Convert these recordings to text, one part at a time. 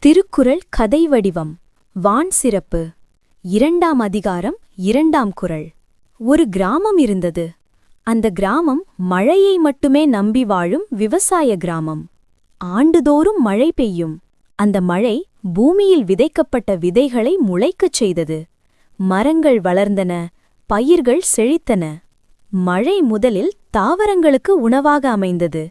திருக்குறள் கதை வடிவம் வான் சிறப்பு 2ஆம் அதிகாரம் 2ஆம் குறள். ஒரு கிராமம் இருந்தது. அந்த கிராமம் மழையை மட்டுமே நம்பி வாழும் விவசாய கிராமம். ஆண்டுதோறும் மழை பெய்யும். அந்த மழை பூமியில் விதைக்கப்பட்ட விதைகளை முளைக்கச் செய்தது. மரங்கள் வளர்ந்தன, பயிர்கள் செழித்தன. மழை முதலில் தாவரங்களுக்கு உணவாக அமைந்தது.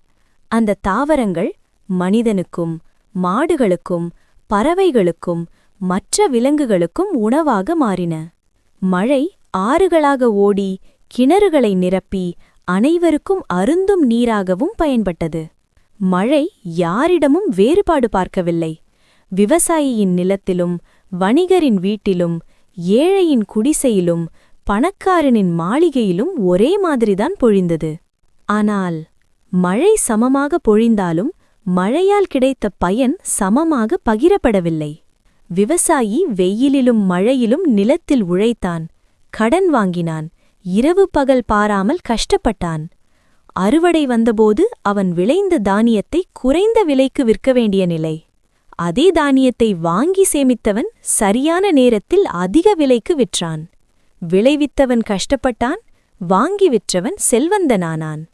அந்த தாவரங்கள் மனிதனுக்கும் மாடுகளுக்கும் பறவைகளுக்கும் மற்ற விலங்குகளுக்கும் உணவாக மாறின. மழை ஆறுகளாக ஓடி கிணறுகளை நிரப்பி அனைவருக்கும் அருந்தும் நீராகவும் பயன்பட்டது. மழை யாரிடமும் வேறுபாடு பார்க்கவில்லை. விவசாயியின் நிலத்திலும் வணிகரின் வீட்டிலும் ஏழையின் குடிசையிலும் பணக்காரனின் மாளிகையிலும் ஒரே மாதிரிதான் பொழிந்தது. ஆனால் மழை சமமாக பொழிந்தாலும் மழையால் கிடைத்த பயன் சமமாக பகிரப்படவில்லை. விவசாயி வெயிலிலும் மழையிலும் நிலத்தில் உழைத்தான், கடன் வாங்கினான், இரவு பகல் பாராமல் கஷ்டப்பட்டான். அறுவடை வந்தபோது அவன் விளைந்த தானியத்தை குறைந்த விலைக்கு விற்க வேண்டிய நிலை. அதே தானியத்தை வாங்கி சேமித்தவன் சரியான நேரத்தில் அதிக விலைக்கு விற்றான். விளைவித்தவன் கஷ்டப்பட்டான், வாங்கி விற்றவன் செல்வந்தனானான்.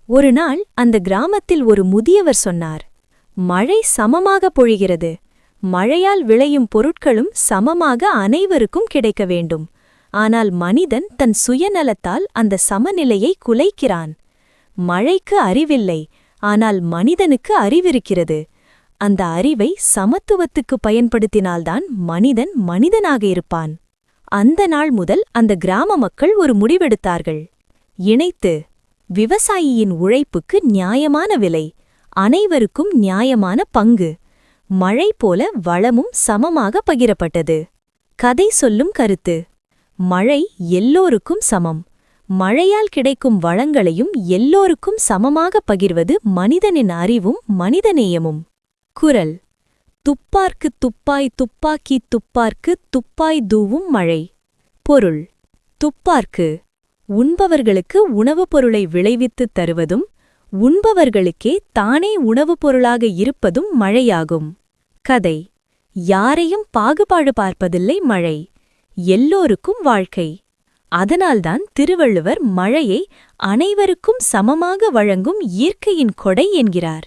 ஒருநாள் அந்த கிராமத்தில் ஒரு முதியவர் சொன்னார், மழை சமமாக பொழிகிறது. மழையால் விளையும் பொருட்களும் சமமாக அனைவருக்கும் கிடைக்க வேண்டும். ஆனால் மனிதன் தன் சுயநலத்தால் அந்த சமநிலையை குலைக்கிறான். மழைக்கு அறிவில்லை, ஆனால் மனிதனுக்கு அறிவிருக்கிறது. அந்த அறிவை சமத்துவத்துக்கு பயன்படுத்தினால்தான் மனிதன் மனிதனாக இருப்பான். அந்த நாள் முதல் அந்த கிராம மக்கள் ஒரு முடிவெடுத்தார்கள். இணைத்து விவசாயியின் உழைப்புக்கு நியாயமான விலை, அனைவருக்கும் நியாயமான பங்கு. மழை போல வளமும் சமமாக பகிரப்பட்டது. கதை சொல்லும் கருத்து: மழை எல்லோருக்கும் சமம். மழையால் கிடைக்கும் வளங்களையும் எல்லோருக்கும் சமமாக பகிர்வது மனிதனின் அறிவும் மனிதநேயமும். குறள்: துப்பார்க்குத் துப்பாய் துப்பாக்கித் துப்பார்க்குத் துப்பாய் தூவும் மழை. பொருள்: துப்பார்க்கு உண்பவர்களுக்கு உணவுப் பொருளை விளைவித்துத் தருவதும் உண்பவர்களுக்கே தானே உணவுப் பொருளாக இருப்பதும் மழையாகும். கதை: யாரையும் பாகுபாடு பார்ப்பதில்லை மழை, எல்லோருக்கும் வாழ்க்கை. அதனால்தான் திருவள்ளுவர் மழையை அனைவருக்கும் சமமாக வழங்கும் இயற்கையின் கொடை என்கிறார்.